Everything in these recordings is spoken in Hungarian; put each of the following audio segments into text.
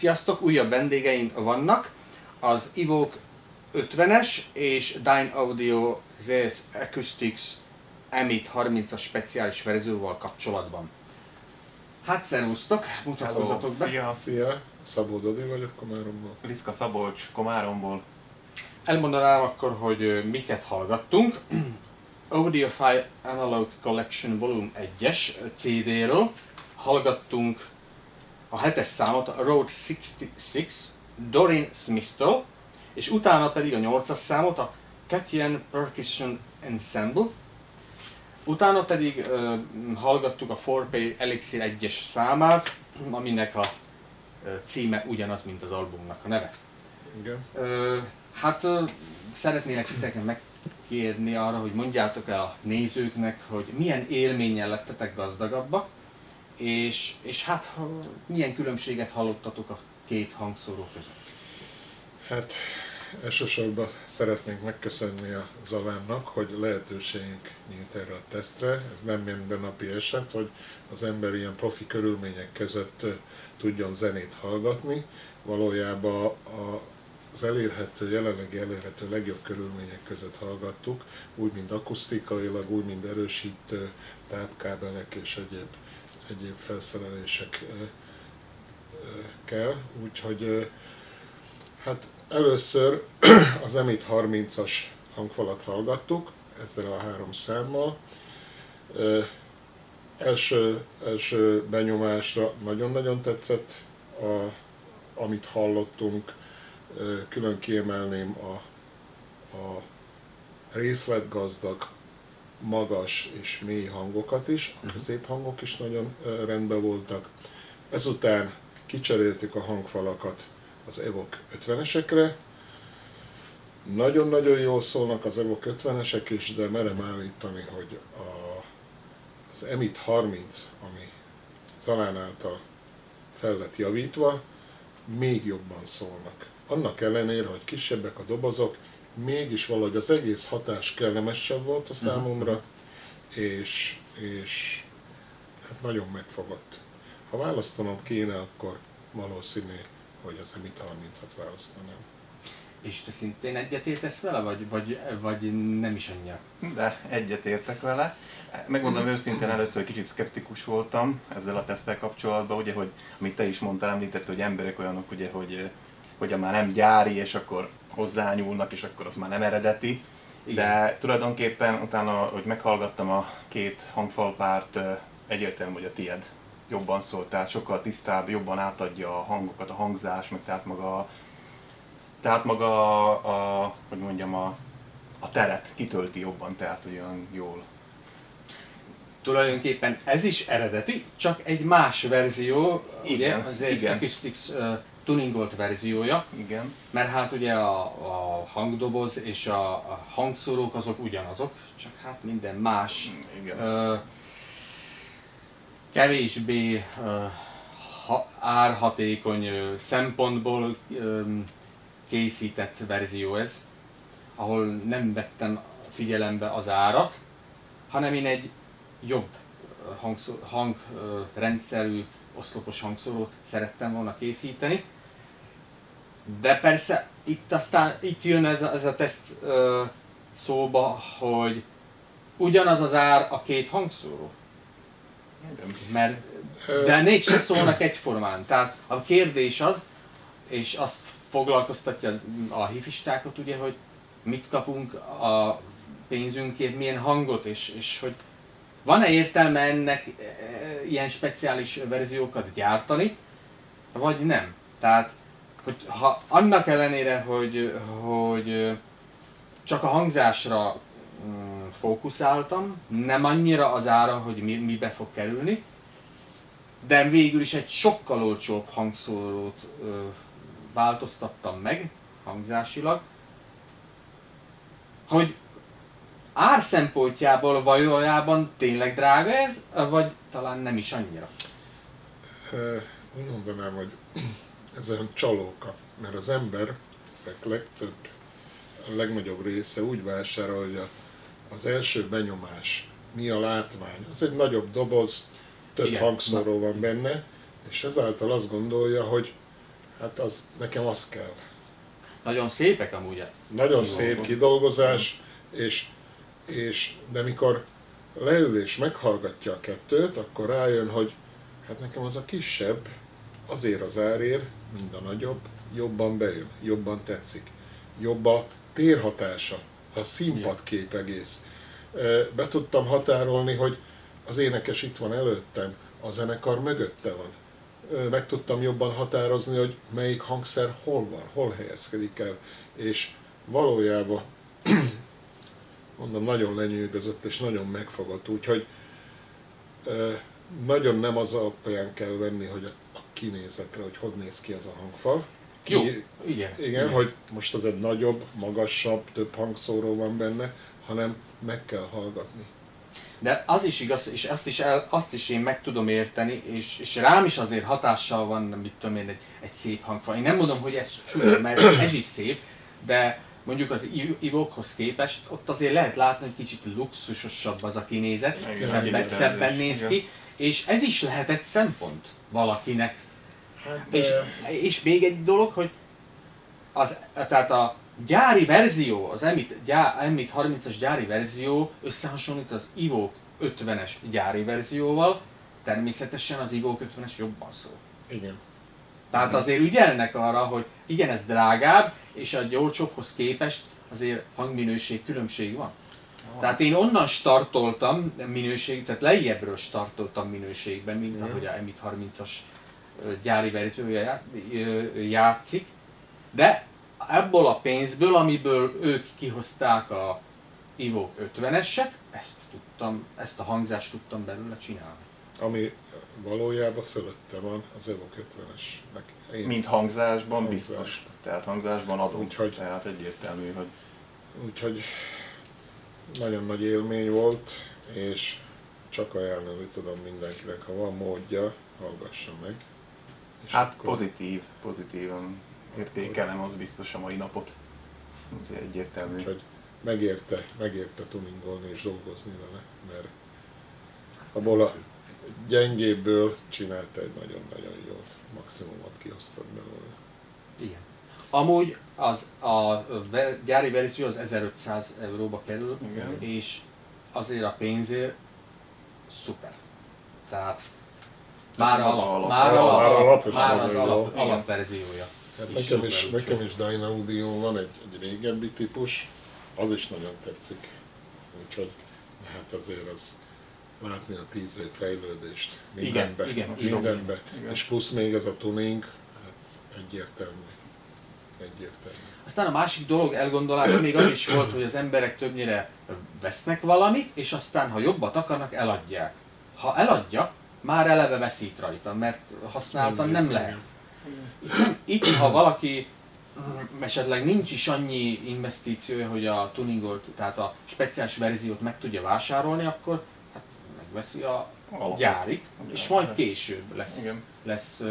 Sziasztok, újabb vendégeim vannak, az Evoke 50-es és Dyn Audio ZS Acoustics M830-as speciális verzióval kapcsolatban. Hát szervusztok, mutatkozzatok be! Szia! Szia! Szabó Dodi vagyok Komáromból. Liszka Szabolcs Komáromból. Elmondanám akkor, hogy miket hallgattunk. Audiophile Analog Collection Volume 1-es CD-ről hallgattunk a 7-es számot, a Road 66 Doreen Smith-től, és utána pedig a 8-as számot, a Katyan Percussion Ensemble. Utána pedig hallgattuk a 4Pay Elixir 1-es számát, aminek a címe ugyanaz, mint az albumnak a neve. Igen. Szeretnélek titeket megkérni arra, hogy mondjátok el a nézőknek, hogy milyen élménnyel lettetek gazdagabbak, és hát milyen különbséget hallottatok a két hangszóró között. Hát elsősorban szeretnénk megköszönni a Zavánnak, hogy lehetőségünk nyílt erre a tesztre. Ez nem mindennapi eset, hogy az ember ilyen profi körülmények között tudjon zenét hallgatni. Valójában az jelenlegi elérhető legjobb körülmények között hallgattuk, úgy, mint akusztikailag, úgy, mint erősítő tápkábelek és egyéb felszerelések kell. Úgyhogy hát először az M830-as hangfalat hallgattuk, ezzel a 3 számmal. Első benyomásra nagyon-nagyon tetszett, amit hallottunk. Külön kiemelném a részletgazdag, magas és mély hangokat is, a középhangok is nagyon rendben voltak. Ezután kicseréltük a hangfalakat az Evoke 50-esekre. Nagyon-nagyon jól szólnak az Evoke 50-esek is, de merem állítani, hogy az M830, ami Zalán által fel lett javítva, még jobban szólnak. Annak ellenére, hogy kisebbek a dobozok, mégis valahogy az egész hatás kellemesebb volt a számomra, és hát nagyon megfogott. Ha választanom kéne, akkor valószínű, hogy az M830-at választanám. És te szintén egyetértesz vele, vagy nem is annyira? De egyetértek vele. Megmondom őszintén, először kicsit szkeptikus voltam ezzel a teszttel kapcsolatban, ugye, hogy amit te is mondtál, említett, hogy emberek olyanok, ugye, hogy már nem gyári, és akkor hozzányúlnak, és akkor az már nem eredeti. Igen. De tulajdonképpen utána, hogy meghallgattam a két hangfalpárt, egyértelmű, hogy a tied jobban szól, tehát sokkal tisztább, jobban átadja a hangokat, a hangzás, meg tehát maga hogy mondjam, a teret kitölti jobban, tehát olyan jól. Tulajdonképpen ez is eredeti, csak egy más verzió, Igen, ugye, az Acoustics tuningolt verziója. Igen. Mert hát ugye a hangdoboz és a hangszórók azok ugyanazok, csak hát minden más. Igen. Kevésbé árhatékony szempontból készített verzió ez, ahol nem vettem figyelembe az árat, hanem én egy jobb hangrendszerű oszlopos hangszórót szerettem volna készíteni. De persze itt jön ez a teszt szóba, hogy ugyanaz az ár a két hangszóró. De mégsem szólnak egyformán. Tehát a kérdés az, és azt foglalkoztatja a hifistákat, ugye, hogy mit kapunk a pénzünkért, milyen hangot, és hogy van-e értelme ennek ilyen speciális verziókat gyártani, vagy nem. Tehát, hogy ha annak ellenére, hogy csak a hangzásra fókuszáltam, nem annyira az ára, hogy mibe fog kerülni, de végül is egy sokkal olcsóbb hangszórót változtattam meg hangzásilag, hogy ár szempontjából valójában tényleg drága ez, vagy talán nem is annyira? Úgy mondanám, hogy ez olyan csalóka, mert az emberek a legnagyobb része úgy vásárolja, az első benyomás, mi a látvány, az egy nagyobb doboz, több hangszóró van benne, és ezáltal azt gondolja, hogy Hát az, nekem az kell. Nagyon szépek amúgy. Nagyon szép kidolgozás, de mikor leül és meghallgatja a kettőt, akkor rájön, hogy hát nekem az a kisebb, azért az árért, mind a nagyobb, jobban bejön, jobban tetszik. Jobb a térhatása, a színpadkép egész. Be tudtam határolni, hogy az énekes itt van előttem, a zenekar mögötte van. Meg tudtam jobban határozni, hogy melyik hangszer hol van, hol helyezkedik el. És valójában, mondom, nagyon lenyűgözött és nagyon megfogott, úgyhogy nagyon nem az alapján kell venni, hogy a kinézetre, hogy néz ki ez a hangfal. Jó, igen. Hogy most az egy nagyobb, magasabb, több hangszóró van benne, hanem meg kell hallgatni. De az is igaz, és azt is én meg tudom érteni, és rám is azért hatással van, mit tudom én, egy szép hangfal. Én nem mondom, hogy ez súlyos, mert ez is szép, de mondjuk az Evoke-hoz képest ott azért lehet látni, hogy kicsit luxusosabb az a kinézet, szebben néz ki, és ez is lehet egy szempont valakinek. Hát, És még egy dolog, hogy tehát a gyári verzió, az Emit 30-as gyári verzió összehasonlít az Evoke 50-es gyári verzióval, természetesen az Evoke 50-es jobban szól. Igen. Tehát azért ügyelnek arra, hogy igen, ez drágább, és a olcsóbbhoz képest azért hangminőség különbség van. Tehát én onnan startoltam tehát lejjebbről startoltam minőségben, mint ahogy a Emit 30-as gyári verziója játszik, de ebből a pénzből, amiből ők kihozták a Evoke 50-eset, ezt a hangzást tudtam belőle csinálni. Ami valójában fölötte van az Evoke 50-esnek. Mint hangzásban biztos. Tehát hangzásban adunk. Úgyhogy, tehát egyértelmű, hogy... Úgyhogy nagyon nagy élmény volt, és csak ajánlani tudom mindenkinek, ha van módja, hallgassa meg. És hát akkor... pozitívan értékelem, az biztos a mai napot. Egyértelmű. Úgyhogy megérte tuningolni és dolgozni vele, mert abból a gyengébből csinált egy nagyon-nagyon jót, maximumot kihoztad belőle. Igen. Amúgy a gyári verzió az 1500 euróba kerül, igen. És azért a pénzért szuper. Tehát már az alapverziója. Hát nekem is Dynaudio van, egy régebbi típus, az is nagyon tetszik. Úgyhogy hát azért az látni a 10 év fejlődést mindenbe. Igen. És plusz még ez a tuning, hát egyértelmű. Aztán a másik dolog elgondolás még az is volt, hogy az emberek többnyire vesznek valamit, és aztán ha jobbat akarnak, eladják. Ha eladja, már eleve veszít rajta, mert használtan nem lehet. Itt, ha valaki esetleg nincs is annyi investíciója, hogy a tuningot, tehát a speciális verziót meg tudja vásárolni, akkor hát megveszi a gyárit, és majd később lesz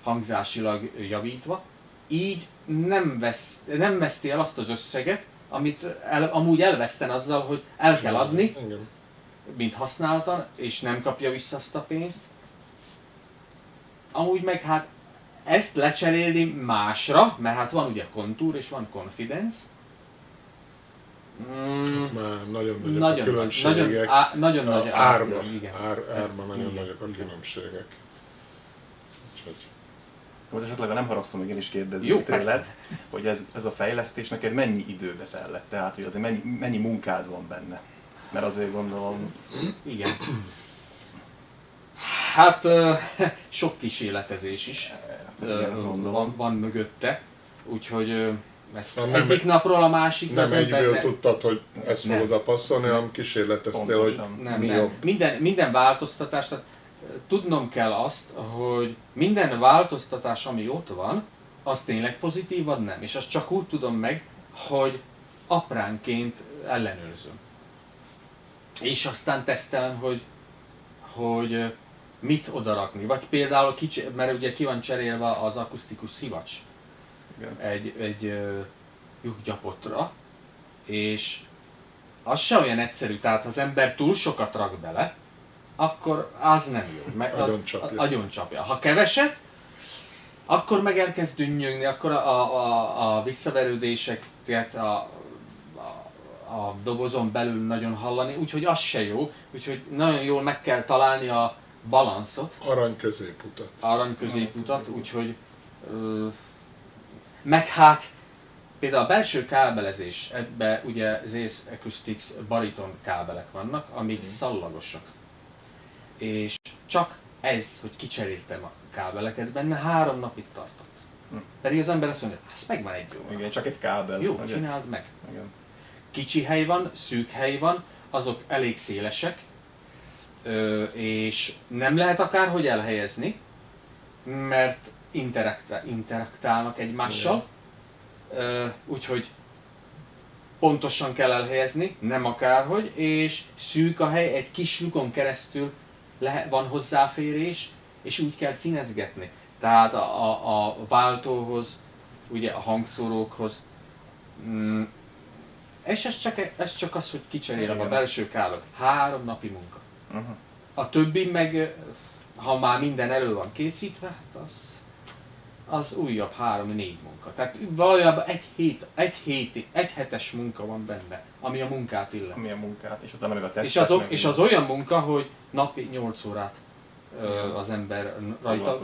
hangzásilag javítva. Így nem veszti el azt az összeget, amit amúgy elveszten azzal, hogy el kell adni, mint használtan, és nem kapja vissza azt a pénzt. Amúgy meg hát ezt lecserélni másra, mert hát van ugye Contour és van Confidence. Hát már nagyon nagyok a különbségek. Nagyon nagy árban nagyon nagyok a különbségek. Úgyhogy... Most esetleg nem haragszom, még én is kérdezni tőled, hogy ez a fejlesztés neked mennyi időbe tellett? Tehát, hogy azért mennyi munkád van benne? Mert azért gondolom... Igen. Hát sok kísérletezés is van mögötte, úgyhogy ezt egyik napról a másikra... Nem egyből tudtad, hogy ezt fog oda passzolni, hanem kísérleteztél, hogy mi jobb. Minden változtatás, tehát tudnom kell azt, hogy minden változtatás, ami ott van, az tényleg pozitív, vagy nem. És azt csak úgy tudom meg, hogy apránként ellenőrzöm. És aztán tesztelem, hogy mit odarakni. Vagy például, mert ugye ki van cserélve az akusztikus szivacs egy lyukgyapotra, és az se olyan egyszerű, tehát ha az ember túl sokat rak bele, akkor az nem jó, mert az agyoncsapja. Ha keveset, akkor meg elkezd dünnyögni, akkor a visszaverődéseket a dobozon belül nagyon hallani, úgyhogy az se jó, úgyhogy nagyon jól meg kell találni a balanszot. Arany középutat, úgyhogy meg hát például a belső kábelezés, ebbe ugye ZS Acoustics bariton kábelek vannak, amik szallagosak. És csak ez, hogy kicseréltem a kábeleket benne, 3 napig tartott. Pedig az ember azt mondja, ez megvan egy óra. Igen, csak egy kábel. Jó, csináld meg. Igen. Kicsi hely van, szűk hely van, azok elég szélesek, és nem lehet akárhogy elhelyezni, mert interaktálnak egymással, úgyhogy pontosan kell elhelyezni, nem akárhogy, és szűk a hely, egy kis lyukon keresztül van hozzáférés, és úgy kell színezgetni. Tehát a váltóhoz, ugye a hangszórókhoz, és ez csak az, hogy kicserélem a belső kábelt. 3 napi munka. A többi meg, ha már minden elő van készítve, hát az újabb 3-4 munka. Tehát valójában egy hetes munka van benne, ami a munkát illet. Ami a munkát, és utána meg a tesztek. És az olyan munka, hogy napi 8 órát az ember rajta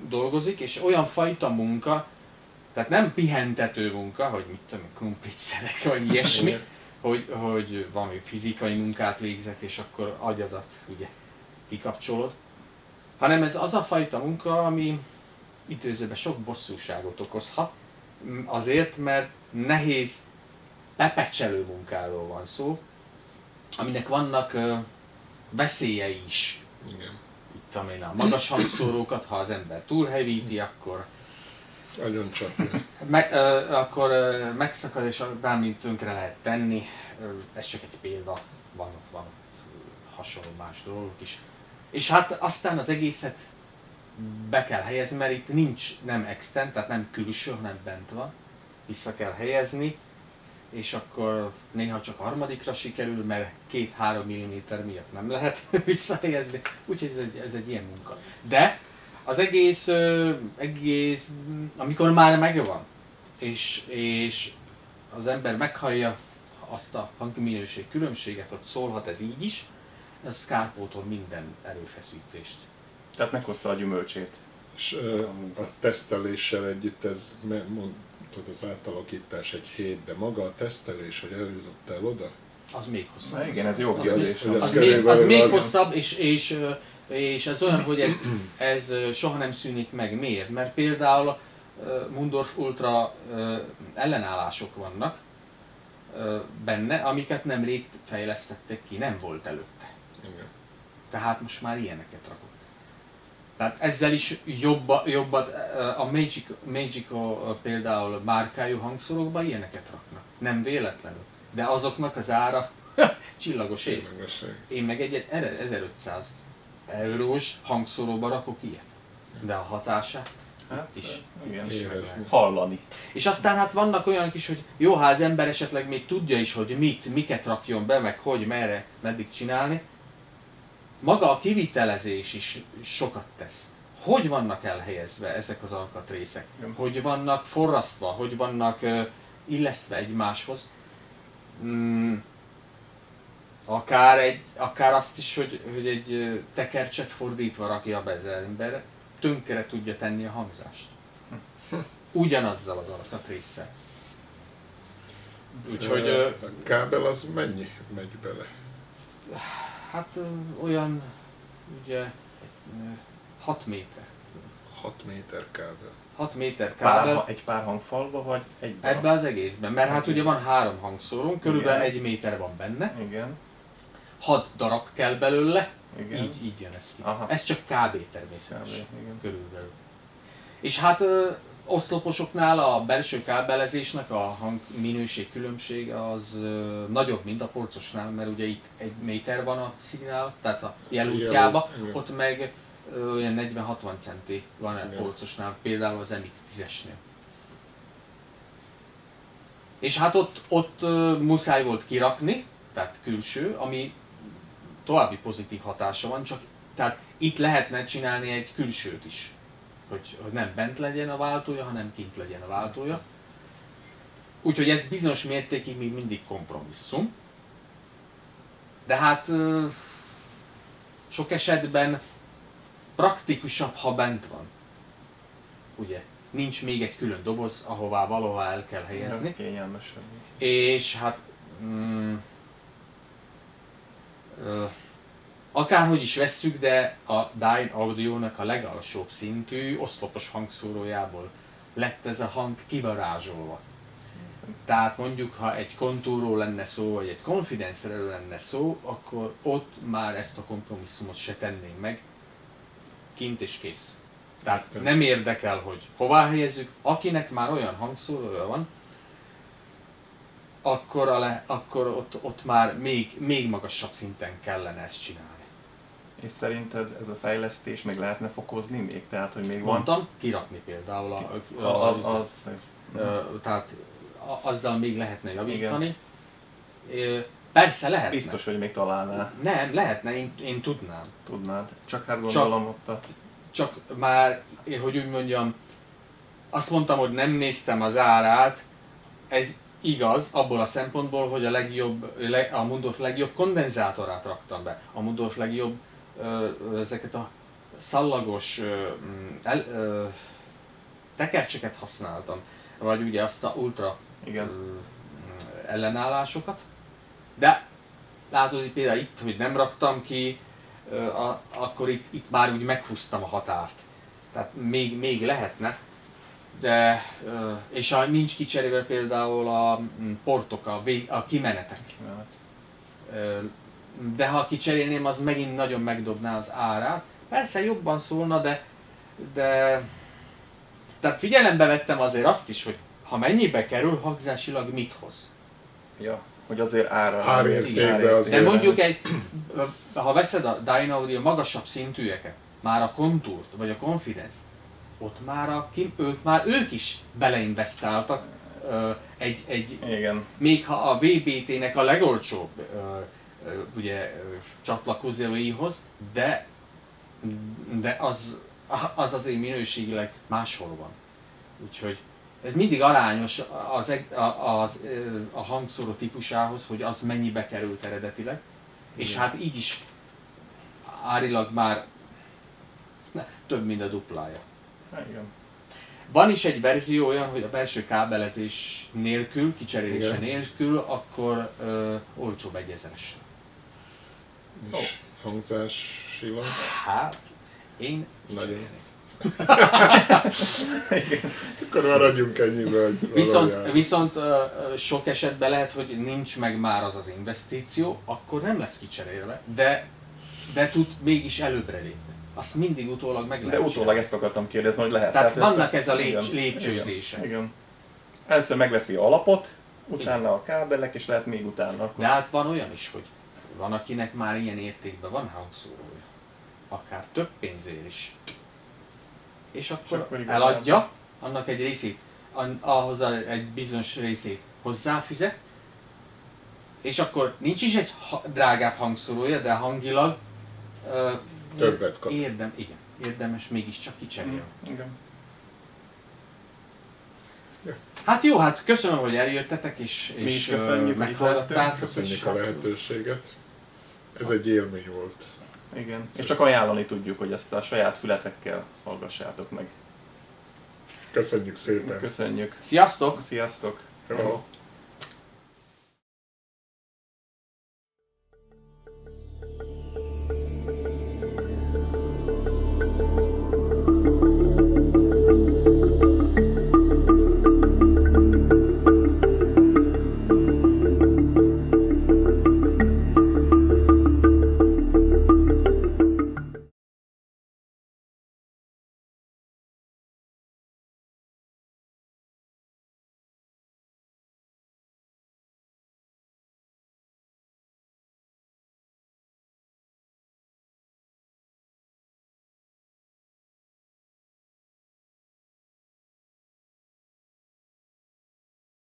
dolgozik, és olyan fajta munka, tehát nem pihentető munka, hogy mit tudom, krumplit szedek, vagy ilyesmi, hogy valami fizikai munkát végzett, és akkor agyadat ugye kikapcsolod, hanem ez az a fajta munka, ami időzőben sok bosszúságot okozhat, azért, mert nehéz pepecselő munkáról van szó, aminek vannak veszélyei is. Igen. Itt a magas hangszórókat, ha az ember túlhevíti, akkor nagyon csapja. Akkor megszakad, és bármint tönkre lehet tenni. Ez csak egy példa, van hasonló más dolgok is. És hát aztán az egészet be kell helyezni, mert itt nem extend, tehát nem külső, hanem bent van. Vissza kell helyezni, és akkor néha csak harmadikra sikerül, mert 2-3 mm miatt nem lehet visszahelyezni. Úgyhogy ez egy ilyen munka. De az egész, amikor már megvan, és az ember meghallja azt a hangminőség különbséget, hogy szólhat ez így is, ez kárpótol minden erőfeszítést. Tehát meghozta a gyümölcsét. És a teszteléssel együtt ez, mondtad, az átalakítás egy hét, de maga a tesztelés, hogy eljutottál oda? Az még hosszabb. Na igen, ez jó kérdés. Az még hosszabb, és ez olyan, hogy ez soha nem szűnik meg. Miért? Mert például Mundorf Ultra ellenállások vannak benne, amiket nemrég fejlesztettek ki, nem volt előtte. Igen. Tehát most már ilyeneket rakok. Tehát ezzel is jobbat a Magico például márkájú hangszorokban ilyeneket raknak. Nem véletlenül. De azoknak az ára csillagos ég. Én meg egy 1500 eurós hangszóróba rakok ilyet. De a hatását Hát, is. Igen, érezni. hallani. És aztán hát vannak olyanok is, hogy jó, ha az ember esetleg még tudja is, hogy miket rakjon be, meg hogy, merre, meddig csinálni. Maga a kivitelezés is sokat tesz. Hogy vannak elhelyezve ezek az alkatrészek? Hogy vannak forrasztva? Hogy vannak illesztve egymáshoz? Akár azt is, hogy egy tekercset fordítva rakja be az ember, tönkre tudja tenni a hangzást. Ugyanazzal az alkatrésszel. Úgyhogy... A kábel az mennyi megy bele? Hát olyan, ugye, 6 méter. 6 méter kábel. 6 méter kábel. Egy pár hangfalva, vagy egy darab? Ebben az egészben, mert hát ugye van 3 hangszórunk, körülbelül 1 méter van benne. Igen. 6 darab kell belőle, Igen. így jön ez ki. Aha. Ez csak kb. Természetesen. Igen. Körülbelül. És hát oszloposoknál a belső kábelezésnek a hangminőség különbsége az nagyobb, mint a porcosnál, mert ugye itt 1 méter van a szignál, tehát a jelútjában, ott meg olyan 40-60 centi van a porcosnál, például az MX 10-esnél. És hát ott muszáj volt kirakni, tehát külső, ami további pozitív hatása van, csak tehát itt lehetne csinálni egy külsőt is. hogy nem bent legyen a váltója, hanem kint legyen a váltója. Úgyhogy ez bizonyos mértékig még mindig kompromisszum. De hát sok esetben praktikusabb, ha bent van. Ugye? Nincs még egy külön doboz, ahová valahová el kell helyezni. Kényelmesebb. És hát akárhogy is vesszük, de a Dyn Audio-nak a legalsóbb szintű oszlopos hangszórójából lett ez a hang kivarázsolva. Tehát mondjuk, ha egy kontúról lenne szó, vagy egy konfidenceről lenne szó, akkor ott már ezt a kompromisszumot se tennénk meg, kint és kész. Tehát nem érdekel, hogy hová helyezzük, akinek már olyan hangszórója van, akkor ott már még magasabb szinten kellene ezt csinálni. És szerinted ez a fejlesztés még lehetne fokozni még? Tehát, hogy még Mondtam, kirakni például tehát azzal még lehetne javítani. Persze lehetne. Biztos, hogy még találnál. Nem, lehetne, én tudnám. Tudnád. Csak hát gondolom ott a... Csak már, hogy úgy mondjam, azt mondtam, hogy nem néztem az árát, ez igaz abból a szempontból, hogy a Mundorf legjobb kondenzátorát raktam be. A Mundorf legjobb ezeket a szallagos tekercseket használtam, vagy ugye azt a ultra ellenállásokat. De látod, hogy például itt, hogy nem raktam ki, akkor itt már úgy meghúztam a határt. Tehát még lehetne. De, és nincs kicserélve például a portok, a kimenetek. De ha kicserélném, az megint nagyon megdobná az árát. Persze jobban szólna, de tehát figyelembe vettem azért azt is, hogy ha mennyibe kerül, hangzásilag mit hoz. Ja, hogy azért árértékbe azért. De mondjuk ha veszed a Dyn Audio magasabb szintűeket, már a Kontúrt vagy a Confidence, ott már ők is beleinvestáltak Igen. még ha a VBT-nek a legolcsóbb ugye, csatlakozóihoz, de az azért minőségileg máshol van. Úgyhogy ez mindig arányos a hangszóró típusához, hogy az mennyibe került eredetileg. És hát így is árilag már több, mint a duplája. Igen. Van is egy verzió olyan, hogy a belső kábelezés nélkül, kicserélése nélkül, akkor olcsóbb 1000-es. És hangzásilag? Hát, én nagyon. Akkor maradjunk ennyivel. Viszont sok esetben lehet, hogy nincs meg már az az investíció, akkor nem lesz kicserélve, de tud mégis előbbre lépni. Azt mindig utólag meg lehet De utólag ezt akartam kérdezni, hogy lehet. Tehát vannak ez a lépcsőzése. Igen. Először megveszi a alapot, utána a kábelek, és lehet még utána. Akkor... De hát van olyan is, hogy van akinek már ilyen értékben van hangszórója. Akár több pénzért is. És akkor eladja, annak egy részét, ahhoz egy bizonyos részét hozzáfizet, és akkor nincs is egy drágább hangszórója, de hangilag többet kap. Érdemes mégiscsak kicserélni. Igen. Hát jó, hát köszönöm, hogy eljöttetek, és meghallgattátok. Köszönjük a lehetőséget. Ez egy élmény volt. Igen. És csak ajánlani tudjuk, hogy ezt a saját fületekkel hallgassátok meg. Köszönjük szépen. Köszönjük. Sziasztok! Sziasztok! Hello.